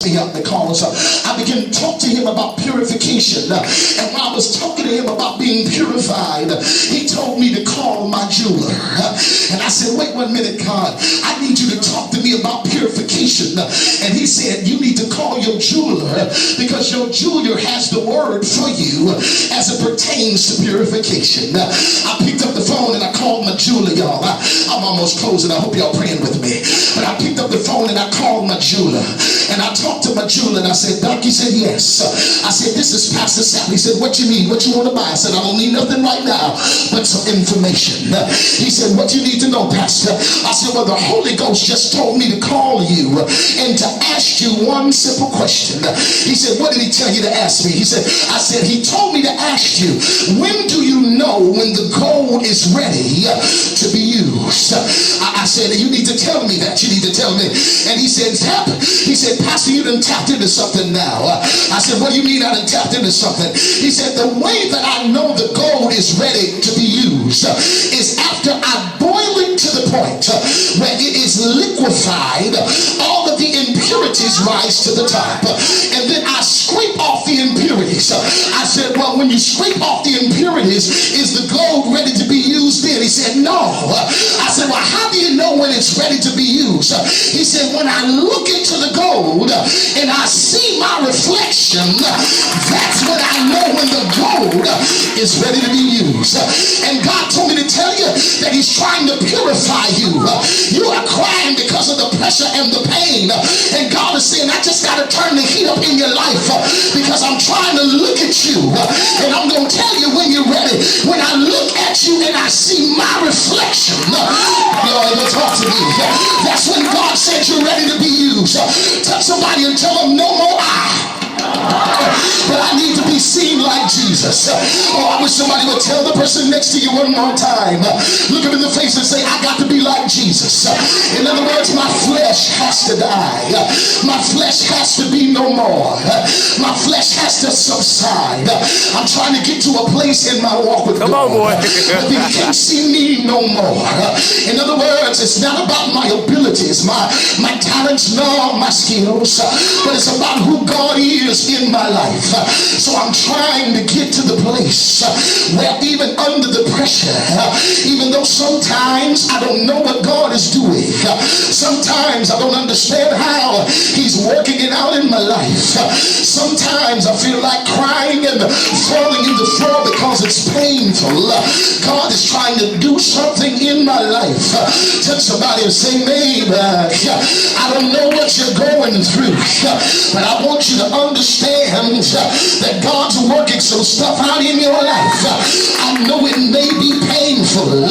him because I began to talk to him about purification. And while I was talking to him about being purified, he told me to call my jeweler. And I said, wait 1 minute, God, I need you to talk to me about purification. And he said, you need to call your jeweler because your jeweler has the word for you as it pertains to purification. I picked up the phone and I called my jeweler, y'all. I'm almost closing. I hope y'all praying with me. But I picked up the phone and I called my jeweler. And I talked to my jeweler and I said, Doc, he said, yes. I said, this is Pastor Sam. He said, what you need? What you want to buy? I said, I don't need nothing right now but some information. He said, what you need to know, Pastor? I said, well, the Holy Ghost just told me to call you and to ask you one simple question. He said, what did he tell you to ask me? I said, he told me to ask you, when do you know when the gold is ready to be used? I said, you need to tell me that. You need to tell me. And he said, Pastor, you done tapped into something now. I said, what do you mean I done tapped into something? He said, the way that I know the gold is ready to be used is after I boil it to the point where it is liquefied, all of the impurities rise to the top, and then I scrape off the impurities. I said, well, when you scrape off the impurities, is the gold ready to be used then? He said, no. I said, well, how do you know when it's ready to be used? He said, when I look into the gold and I see my reflection, that's when I know when the gold is ready to be used. And God told me to tell you that he's trying to purify you. You are crying because of the pressure and the pain. And God is saying, I just got to turn the heat up in your life because I'm trying to look at you. And I'm going to tell you when you're ready. When I look at you and I see my reflection, you talk to me. That's when God said you're ready to be used. Touch somebody and tell them, no more I. But I need to be seen like Jesus. Oh, I wish somebody would tell the person next to you one more time. Look him in the face and say, I got to be like Jesus. In other words, my flesh has to die. My flesh has to be no more. My flesh has to subside. I'm trying to get to a place in my walk with God. Come on, boy. But you can't see me no more. In other words, it's not about my abilities, my talents, nor my skills, but it's about who God is in my life. So I'm trying to get to the place where even under the pressure, even though sometimes I don't know what God is doing, sometimes I don't understand how he's working it out in my life, sometimes I feel like crying and falling in the floor because it's painful. God is trying to do something in my life. Touch somebody and say, maybe I don't know what you're going through, but I want you to understand that God's working some stuff out in your life. I know it may be painful,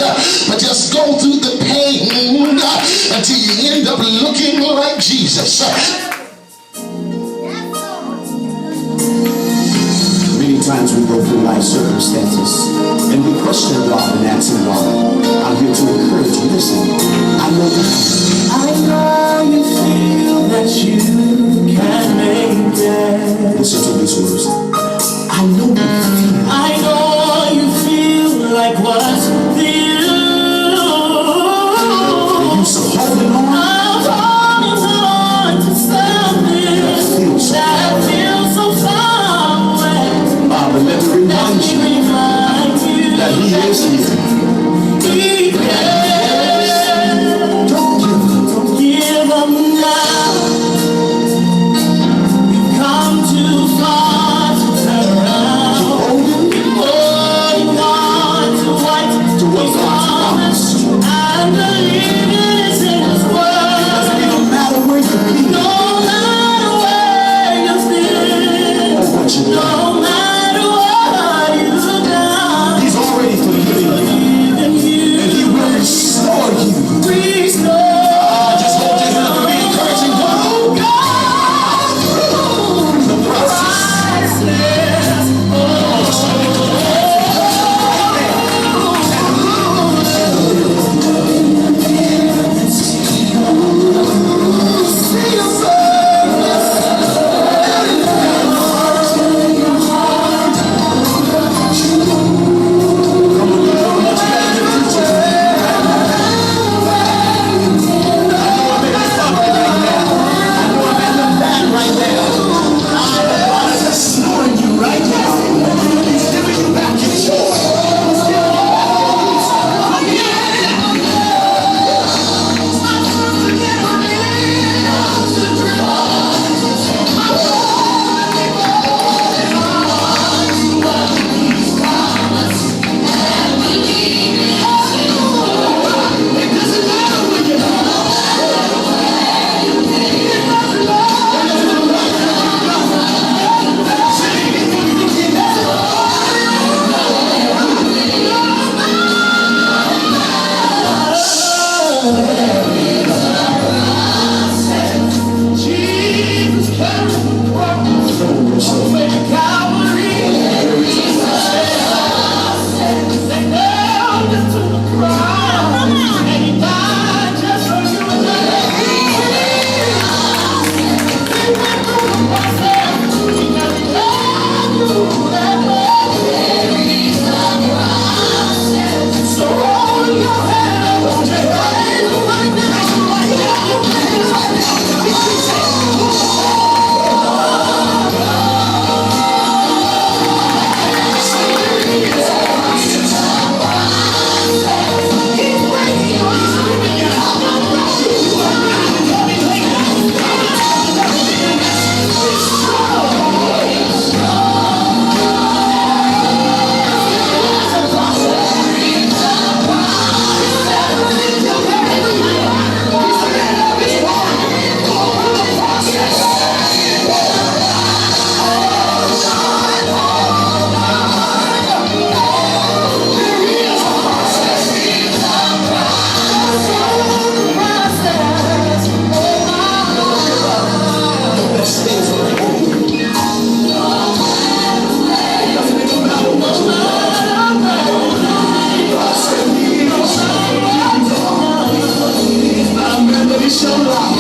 but just go through the pain until you end up looking like Jesus. Many times we go through life circumstances and we question God and ask him why. I'm here to encourage you. Listen, I know you feel that you can make it. Listen to these words. I know you feel like what's the use of holding on? I'm holding on to something that feels so far away. But let me remind you that he is here. Don't give up now. You've come too far to turn around. Holding on to what promised, and believing it's in his word. No matter where you've been, no matter where you've been, no matter what you've done, he's already forgiven you. Show